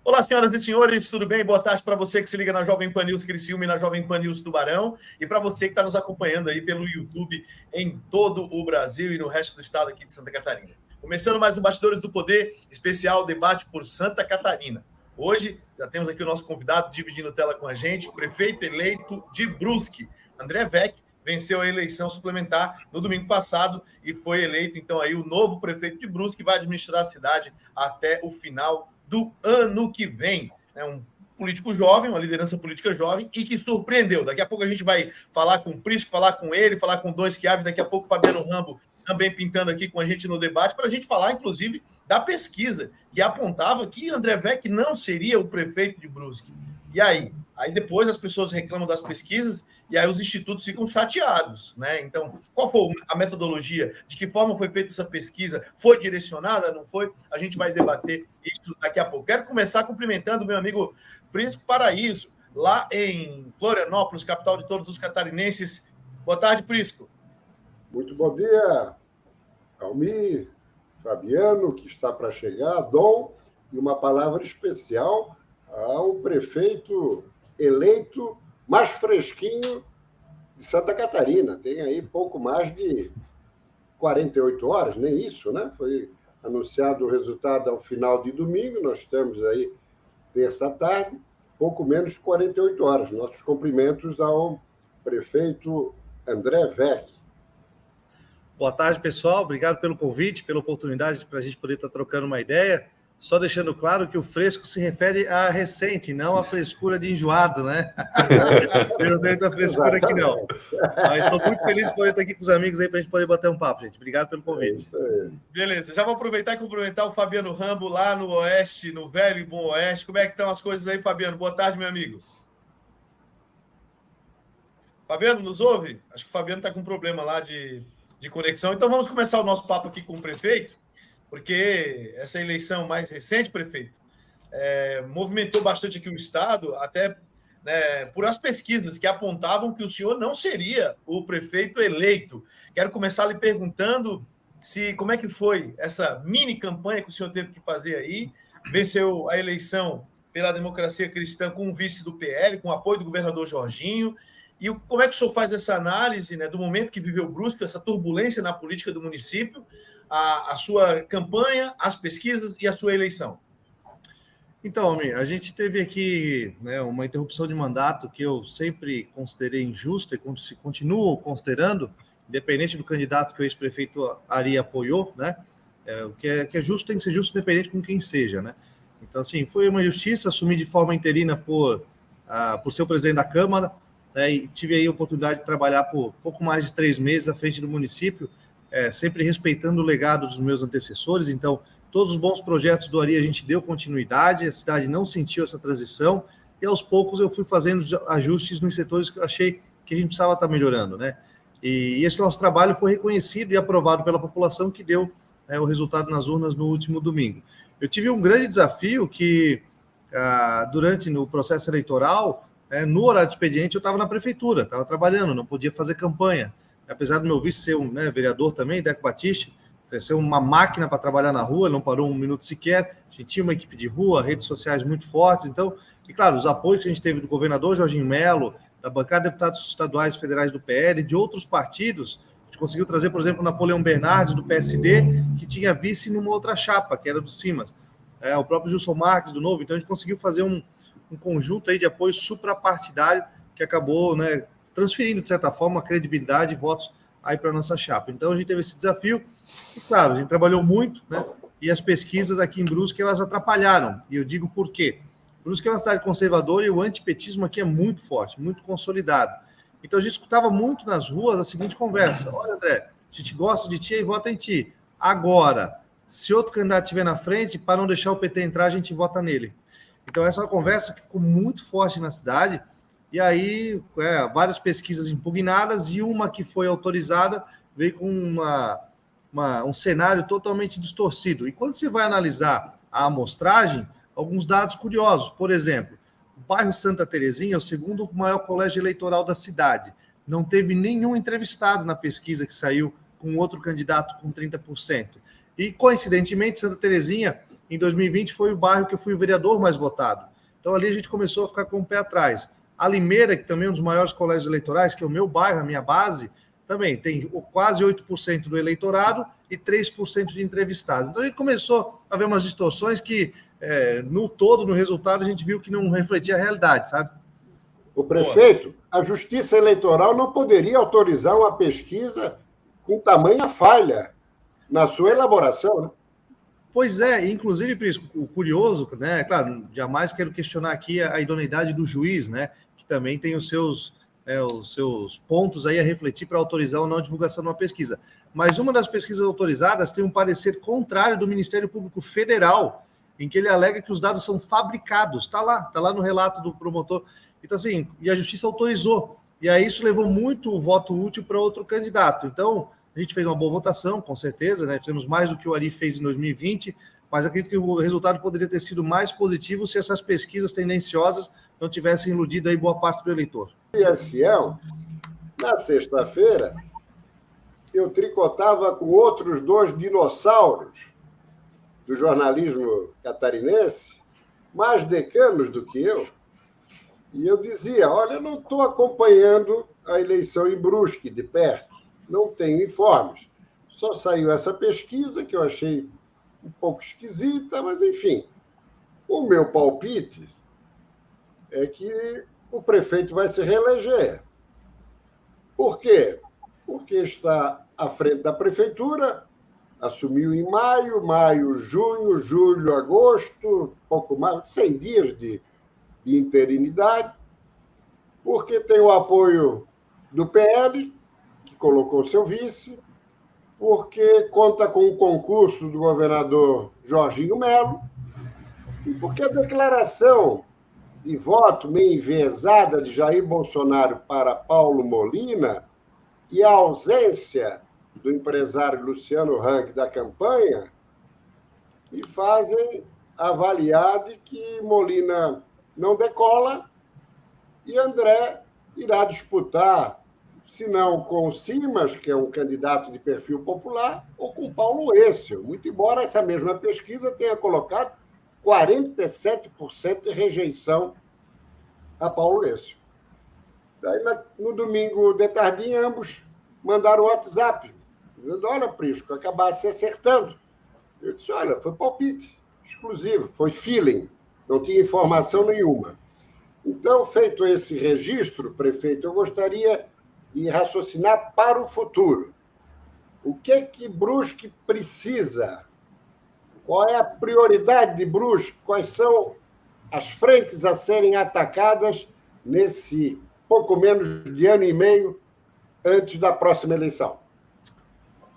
Olá, senhoras e senhores, tudo bem? Boa tarde para você que se liga na Jovem Pan News Criciúma e na Jovem Pan News Tubarão, e para você que está nos acompanhando aí pelo YouTube em todo o Brasil e no resto do estado aqui de Santa Catarina. Começando mais um Bastidores do Poder, especial debate por Santa Catarina. Hoje já temos aqui o nosso convidado dividindo tela com a gente, o prefeito eleito de Brusque, André Vec, venceu a eleição suplementar no domingo passado e foi eleito, então, aí o novo prefeito de Brusque, que vai administrar a cidade até o final do ano que vem. É um político jovem, uma liderança política jovem e que surpreendeu. Daqui a pouco a gente vai falar com o Prisco, falar com ele, falar com o Dom Schiavi, daqui a pouco o Fabiano Rambo também pintando aqui com a gente no debate, para a gente falar, inclusive, da pesquisa que apontava que André Vec não seria o prefeito de Brusque. E aí? Aí depois as pessoas reclamam das pesquisas e aí os institutos ficam chateados, né? Então, qual foi a metodologia? De que forma foi feita essa pesquisa? Foi direcionada? Não foi? A gente vai debater isso daqui a pouco. Quero começar cumprimentando meu amigo Prisco Paraíso, lá em Florianópolis, capital de todos os catarinenses. Boa tarde, Prisco. Muito bom dia, Almir, Fabiano, que está para chegar, Dom, e uma palavra especial ao prefeito eleito mais fresquinho de Santa Catarina. Tem aí pouco mais de 48 horas, nem isso, né? Foi anunciado o resultado ao final de domingo, nós estamos aí terça tarde, pouco menos de 48 horas. Nossos cumprimentos ao prefeito André Vec. Boa tarde, pessoal. Obrigado pelo convite, pela oportunidade para a gente poder estar trocando uma ideia. Só deixando claro que o fresco se refere a recente, não a frescura de enjoado, né? Eu não tenho muita frescura aqui, não. Mas estou muito feliz de poder estar aqui com os amigos aí para a gente poder bater um papo, gente. Obrigado pelo convite. Beleza, já vou aproveitar e cumprimentar o Fabiano Rambo lá no Oeste, no velho e bom Oeste. Como é que estão as coisas aí, Fabiano? Boa tarde, meu amigo. Fabiano, nos ouve? Acho que o Fabiano está com um problema lá de conexão. Então vamos começar o nosso papo aqui com o prefeito, porque essa eleição mais recente, prefeito, movimentou bastante aqui o Estado, até por as pesquisas que apontavam que o senhor não seria o prefeito eleito. Quero começar lhe perguntando como é que foi essa mini campanha que o senhor teve que fazer aí, venceu a eleição pela democracia cristã com o vice do PL, com o apoio do governador Jorginho. E como é que o senhor faz essa análise, né, do momento que viveu Brusque, essa turbulência na política do município, a sua campanha, as pesquisas e a sua eleição? Então, Almir, a gente teve aqui, né, uma interrupção de mandato que eu sempre considerei injusta e continuo considerando, independente do candidato que o ex-prefeito Ari apoiou, né? O que é justo tem que ser justo independente com quem seja, né? Então, assim, foi uma injustiça, assumi de forma interina por ser o presidente da Câmara, né, e tive aí a oportunidade de trabalhar por pouco mais de 3 meses à frente do município, sempre respeitando o legado dos meus antecessores. Então, todos os bons projetos do Ari a gente deu continuidade, a cidade não sentiu essa transição, e aos poucos eu fui fazendo ajustes nos setores que eu achei que a gente precisava estar melhorando, né? E esse nosso trabalho foi reconhecido e aprovado pela população, que deu o resultado nas urnas no último domingo. Eu tive um grande desafio que, durante o processo eleitoral, no horário de expediente, eu estava na prefeitura, estava trabalhando, não podia fazer campanha. Apesar do meu vice ser um vereador também, Deco Batista, ser uma máquina para trabalhar na rua, não parou um minuto sequer. A gente tinha uma equipe de rua, redes sociais muito fortes. Então, e claro, os apoios que a gente teve do governador Jorginho Melo, da bancada de deputados estaduais e federais do PL, de outros partidos. A gente conseguiu trazer, por exemplo, o Napoleão Bernardes, do PSD, que tinha vice numa outra chapa, que era do Simas. O próprio Gilson Marques, do Novo. Então, a gente conseguiu fazer um conjunto aí de apoio suprapartidário que acabou, né, transferindo, de certa forma, credibilidade e votos aí para a nossa chapa. Então, a gente teve esse desafio. E, claro, a gente trabalhou muito, né? E as pesquisas aqui em Brusque, elas atrapalharam. E eu digo por quê. Brusque é uma cidade conservadora e o antipetismo aqui é muito forte, muito consolidado. Então, a gente escutava muito nas ruas a seguinte conversa: olha, André, a gente gosta de ti e vota em ti. Agora, se outro candidato estiver na frente, para não deixar o PT entrar, a gente vota nele. Então, essa é uma conversa que ficou muito forte na cidade. E aí, várias pesquisas impugnadas e uma que foi autorizada veio com um cenário totalmente distorcido. E quando você vai analisar a amostragem, alguns dados curiosos. Por exemplo, o bairro Santa Terezinha é o segundo maior colégio eleitoral da cidade. Não teve nenhum entrevistado na pesquisa que saiu com outro candidato com 30%. E, coincidentemente, Santa Terezinha Em 2020 foi o bairro que eu fui o vereador mais votado. Então ali a gente começou a ficar com o pé atrás. A Limeira, que também é um dos maiores colégios eleitorais, que é o meu bairro, a minha base, também tem quase 8% do eleitorado e 3% de entrevistados. Então a gente começou a ver umas distorções que, no todo, no resultado, a gente viu que não refletia a realidade, sabe? O prefeito, a Justiça Eleitoral não poderia autorizar uma pesquisa com tamanha falha na sua elaboração, né? Pois é, inclusive, Prisco, o curioso, né? Claro, jamais quero questionar aqui a idoneidade do juiz, né? Que também tem os seus pontos aí a refletir para autorizar ou não a divulgação de uma pesquisa. Mas uma das pesquisas autorizadas tem um parecer contrário do Ministério Público Federal, em que ele alega que os dados são fabricados. Está lá no relato do promotor. Então, assim, e a Justiça autorizou. E aí isso levou muito voto útil para outro candidato. Então, a gente fez uma boa votação, com certeza, né? Fizemos mais do que o Ari fez em 2020, mas acredito que o resultado poderia ter sido mais positivo se essas pesquisas tendenciosas não tivessem iludido aí boa parte do eleitor. Ciel, na sexta-feira, eu tricotava com outros 2 dinossauros do jornalismo catarinense, mais decanos do que eu, e eu dizia, olha, eu não estou acompanhando a eleição em Brusque de perto, não tenho informes. Só saiu essa pesquisa, que eu achei um pouco esquisita, mas, enfim, o meu palpite é que o prefeito vai se reeleger. Por quê? Porque está à frente da prefeitura, assumiu em maio, junho, julho, agosto, pouco mais, 100 dias de interinidade, porque tem o apoio do PL, que colocou seu vice, porque conta com o concurso do governador Jorginho Melo, e porque a declaração de voto meio enviesada de Jair Bolsonaro para Paulo Molina e a ausência do empresário Luciano Hang da campanha me fazem avaliar de que Molina não decola e André irá disputar, se não com o Simas, que é um candidato de perfil popular, ou com Paulo Êcio, muito embora essa mesma pesquisa tenha colocado 47% de rejeição a Paulo Êcio. Daí, no domingo de tardinha, ambos mandaram WhatsApp, dizendo, olha, Prisco, acabasse acertando. Eu disse, olha, foi palpite exclusivo, foi feeling, não tinha informação nenhuma. Então, feito esse registro, prefeito, eu gostaria de raciocinar para o futuro. O que Brusque precisa? Qual é a prioridade de Brusque? Quais são as frentes a serem atacadas nesse pouco menos de ano e meio antes da próxima eleição?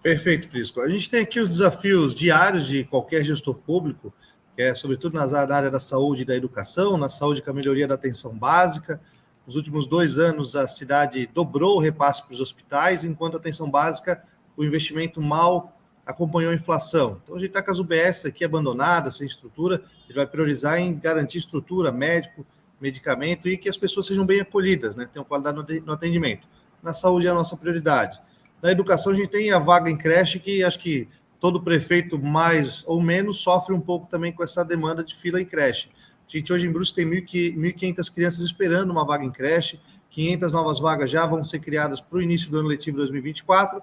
Perfeito, Prisco. A gente tem aqui os desafios diários de qualquer gestor público, que é sobretudo na área da saúde e da educação, na saúde com a melhoria da atenção básica. Nos últimos 2 anos, a cidade dobrou o repasse para os hospitais, enquanto a atenção básica, o investimento mal acompanhou a inflação. Então, a gente está com as UBS aqui abandonadas, sem estrutura, a gente vai priorizar em garantir estrutura, médico, medicamento e que as pessoas sejam bem acolhidas, né? Tenham qualidade no atendimento. Na saúde é a nossa prioridade. Na educação, a gente tem a vaga em creche, que acho que todo prefeito, mais ou menos, sofre um pouco também com essa demanda de fila em creche. A gente hoje em Brusque tem 1.500 crianças esperando uma vaga em creche, 500 novas vagas já vão ser criadas para o início do ano letivo 2024.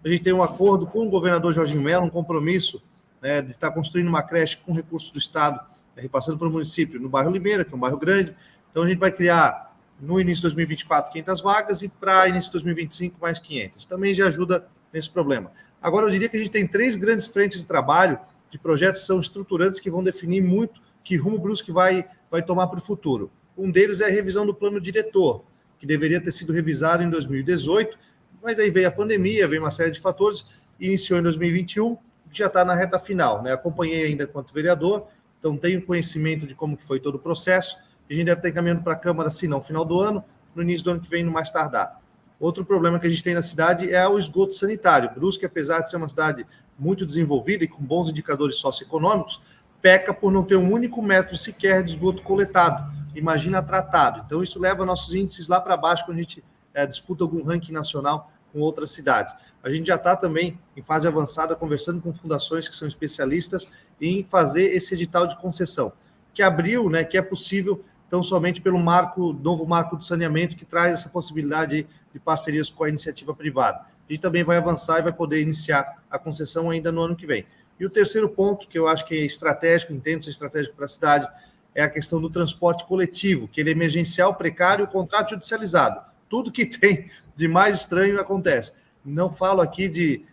A gente tem um acordo com o governador Jorginho Melo, um compromisso, né, de estar construindo uma creche com recursos do Estado, repassando para o município, no bairro Limeira, que é um bairro grande. Então, a gente vai criar, no início de 2024, 500 vagas e para início de 2025, mais 500. Também já ajuda nesse problema. Agora, eu diria que a gente tem 3 grandes frentes de trabalho, de projetos que são estruturantes, que vão definir muito que rumo Brusque vai tomar para o futuro. Um deles é a revisão do plano diretor, que deveria ter sido revisado em 2018, mas aí veio a pandemia, veio uma série de fatores, iniciou em 2021, que já está na reta final, né? Acompanhei ainda enquanto vereador, então tenho conhecimento de como que foi todo o processo, e a gente deve estar encaminhando para a Câmara, se não no final do ano, no início do ano que vem, no mais tardar. Outro problema que a gente tem na cidade é o esgoto sanitário. Brusque, apesar de ser uma cidade muito desenvolvida e com bons indicadores socioeconômicos, peca por não ter um único metro sequer de esgoto coletado, imagina tratado. Então, isso leva nossos índices lá para baixo quando a gente disputa algum ranking nacional com outras cidades. A gente já está também em fase avançada, conversando com fundações que são especialistas em fazer esse edital de concessão, que abriu, né, que é possível, então, somente pelo novo marco do saneamento, que traz essa possibilidade de parcerias com a iniciativa privada. A gente também vai avançar e vai poder iniciar a concessão ainda no ano que vem. E o terceiro ponto, que eu acho que é estratégico, entendo ser estratégico para a cidade, é a questão do transporte coletivo, que ele é emergencial, precário, contrato judicializado. Tudo que tem de mais estranho acontece. Não falo aqui de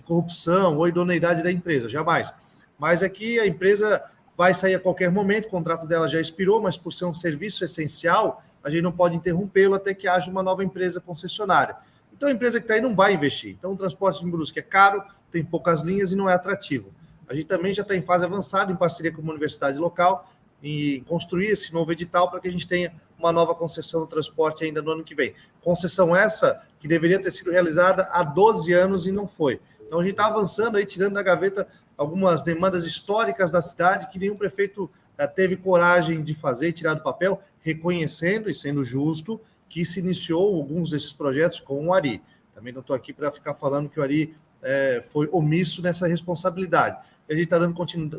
corrupção ou idoneidade da empresa, jamais. Mas é que a empresa vai sair a qualquer momento, o contrato dela já expirou, mas por ser um serviço essencial, a gente não pode interrompê-lo até que haja uma nova empresa concessionária. Então, a empresa que está aí não vai investir. Então, o transporte em Brusque é caro, tem poucas linhas e não é atrativo. A gente também já está em fase avançada, em parceria com uma universidade local, em construir esse novo edital para que a gente tenha uma nova concessão do transporte ainda no ano que vem. Concessão essa que deveria ter sido realizada há 12 anos e não foi. Então, a gente está avançando aí, tirando da gaveta algumas demandas históricas da cidade que nenhum prefeito teve coragem de fazer, tirar do papel, reconhecendo e sendo justo que se iniciou alguns desses projetos com o Ari. Também não estou aqui para ficar falando que o Ari foi omisso nessa responsabilidade. A gente está dando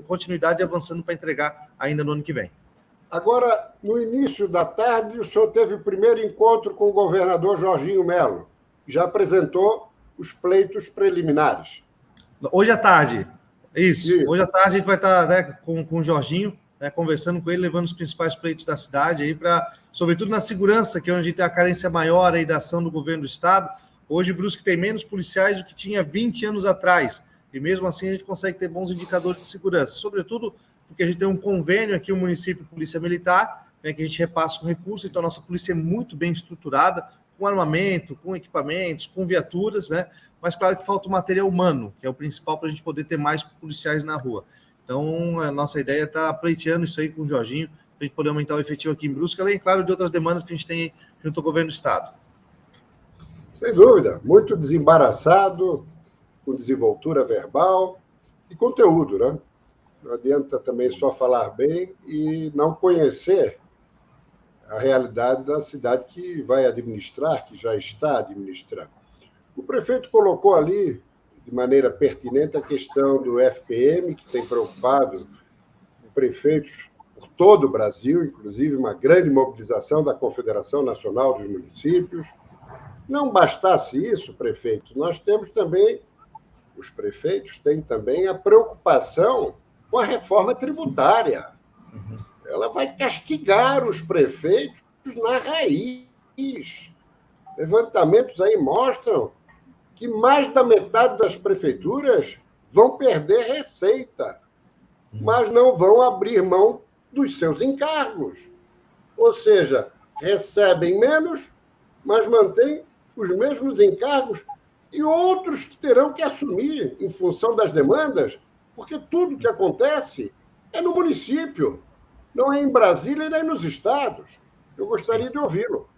continuidade e avançando para entregar ainda no ano que vem. Agora, no início da tarde, o senhor teve o primeiro encontro com o governador Jorginho Melo. Já apresentou os pleitos preliminares. Hoje à tarde. Isso. Hoje à tarde a gente vai estar, né, com o Jorginho, né, conversando com ele, levando os principais pleitos da cidade, aí para, sobretudo na segurança, que é onde a gente tem a carência maior aí da ação do governo do Estado. Hoje, Brusque tem menos policiais do que tinha 20 anos atrás. E mesmo assim a gente consegue ter bons indicadores de segurança. Sobretudo porque a gente tem um convênio aqui, o município Polícia Militar, né, que a gente repassa com recursos, então a nossa polícia é muito bem estruturada, com armamento, com equipamentos, com viaturas, né? Mas claro que falta o material humano, que é o principal para a gente poder ter mais policiais na rua. Então, a nossa ideia é estar pleiteando isso aí com o Jorginho, para a gente poder aumentar o efetivo aqui em Brusque, além, claro, de outras demandas que a gente tem junto ao governo do Estado. Sem dúvida, muito desembaraçado, com desenvoltura verbal e conteúdo, né? Não adianta também só falar bem e não conhecer a realidade da cidade que vai administrar, que já está administrando. O prefeito colocou ali, de maneira pertinente, a questão do FPM, que tem preocupado prefeitos por todo o Brasil, inclusive uma grande mobilização da Confederação Nacional dos Municípios. Não bastasse isso, prefeito, nós temos também, os prefeitos têm também a preocupação com a reforma tributária. Ela vai castigar os prefeitos na raiz. Levantamentos aí mostram que mais da metade das prefeituras vão perder receita, mas não vão abrir mão dos seus encargos. Ou seja, recebem menos, mas mantêm os mesmos encargos e outros que terão que assumir em função das demandas, porque tudo que acontece é no município, não é em Brasília e nem nos estados. Eu gostaria de ouvi-lo.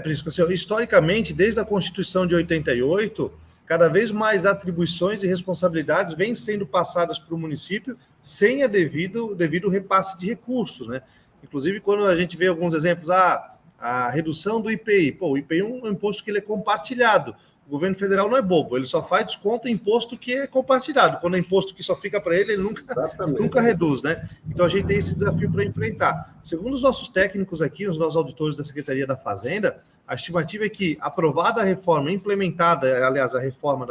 Prisco, assim, historicamente, desde a Constituição de 88, cada vez mais atribuições e responsabilidades vêm sendo passadas para o município sem o devido repasse de recursos, né? Inclusive, quando a gente vê alguns exemplos, a redução do IPI. O IPI é um imposto que ele é compartilhado. O governo federal não é bobo, ele só faz desconto em imposto que é compartilhado. Quando é imposto que só fica para ele, ele nunca reduz, né? Então a gente tem esse desafio para enfrentar. Segundo os nossos técnicos aqui, os nossos auditores da Secretaria da Fazenda, a estimativa é que, aprovada a reforma, implementada, aliás, a reforma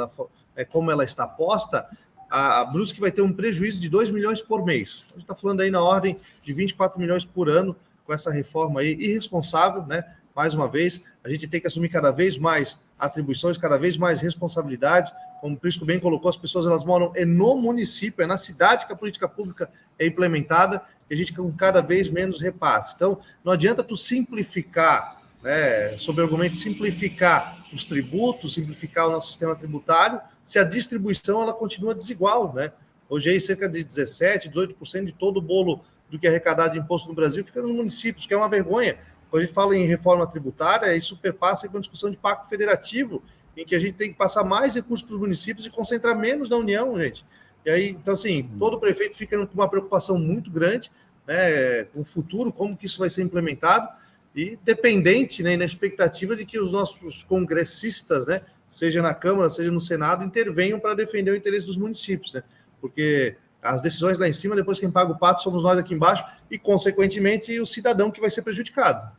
como ela está posta, a Brusque vai ter um prejuízo de 2 milhões por mês. A gente está falando aí na ordem de 24 milhões por ano com essa reforma aí irresponsável, né? Mais uma vez, a gente tem que assumir cada vez mais atribuições, cada vez mais responsabilidades. Como o Prisco bem colocou, as pessoas elas moram no município, é na cidade que a política pública é implementada, e a gente com cada vez menos repasse. Então, não adianta tu simplificar, né, sob o argumento de simplificar os tributos, simplificar o nosso sistema tributário, se a distribuição ela continua desigual, né? Hoje aí cerca de 17%, 18% de todo o bolo do que é arrecadado de imposto no Brasil fica nos municípios, que é uma vergonha. Quando a gente fala em reforma tributária, isso perpassa com a discussão de pacto federativo, em que a gente tem que passar mais recursos para os municípios e concentrar menos na União, gente. E aí, então, assim, todo prefeito fica com uma preocupação muito grande, né, com o futuro, como que isso vai ser implementado, e dependente, né, na expectativa de que os nossos congressistas, né, seja na Câmara, seja no Senado, intervenham para defender o interesse dos municípios, né? Porque as decisões lá em cima, depois quem paga o pato somos nós aqui embaixo e, consequentemente, o cidadão que vai ser prejudicado.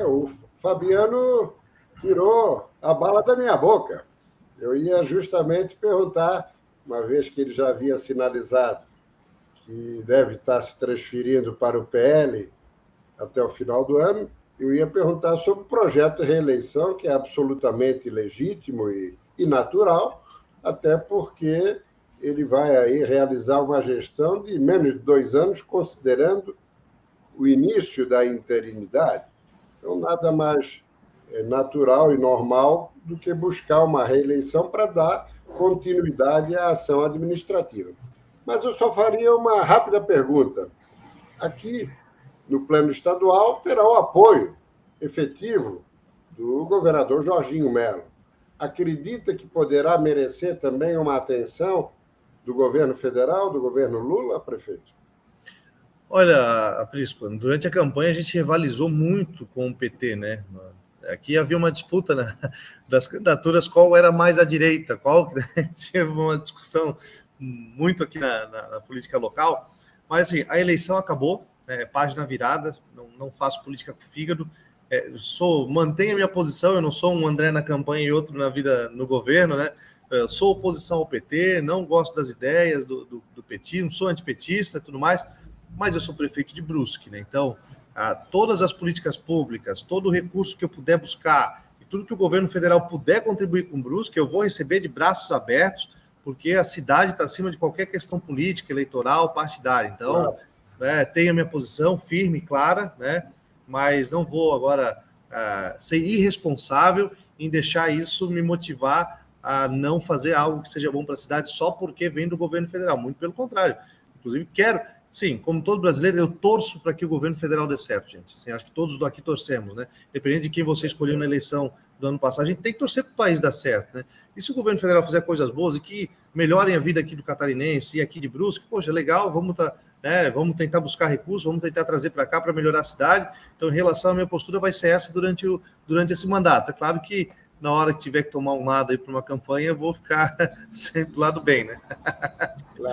O Fabiano tirou a bala da minha boca. Eu ia justamente perguntar, uma vez que ele já havia sinalizado que deve estar se transferindo para o PL até o final do ano, eu ia perguntar sobre o projeto de reeleição, que é absolutamente legítimo e natural, até porque ele vai aí realizar uma gestão de menos de 2 anos, considerando o início da interinidade. Então, nada mais natural e normal do que buscar uma reeleição para dar continuidade à ação administrativa. Mas eu só faria uma rápida pergunta. Aqui, no plano estadual, terá o apoio efetivo do governador Jorginho Melo. Acredita que poderá merecer também uma atenção do governo federal, do governo Lula, prefeito? Olha, Prisco, durante a campanha a gente rivalizou muito com o PT, né? Aqui havia uma disputa, né, das candidaturas, qual era mais à direita, tinha uma discussão muito aqui na política local, mas assim, a eleição acabou, página virada, não faço política com fígado, mantenho a minha posição, eu não sou um André na campanha e outro na vida no governo, né? Eu sou oposição ao PT, não gosto das ideias do petismo, sou antipetista e tudo mais, mas eu sou prefeito de Brusque, né? Então, todas as políticas públicas, todo o recurso que eu puder buscar e tudo que o governo federal puder contribuir com Brusque, eu vou receber de braços abertos, porque a cidade está acima de qualquer questão política, eleitoral, partidária. Então, tenho a minha posição firme, clara, né? Mas não vou agora ser irresponsável em deixar isso me motivar a não fazer algo que seja bom para a cidade só porque vem do governo federal. Muito pelo contrário. Inclusive, sim, como todo brasileiro, eu torço para que o governo federal dê certo, gente. Assim, acho que todos daqui torcemos, né? Dependendo de quem você escolheu na eleição do ano passado, a gente tem que torcer para o país dar certo, né? E se o governo federal fizer coisas boas e que melhorem a vida aqui do catarinense e aqui de Brusque, poxa, legal, vamos tentar buscar recursos, vamos tentar trazer para cá para melhorar a cidade. Então, em relação à minha postura, vai ser essa durante esse mandato. É claro que na hora que tiver que tomar um lado aí para uma campanha, eu vou ficar sempre do lado bem, né?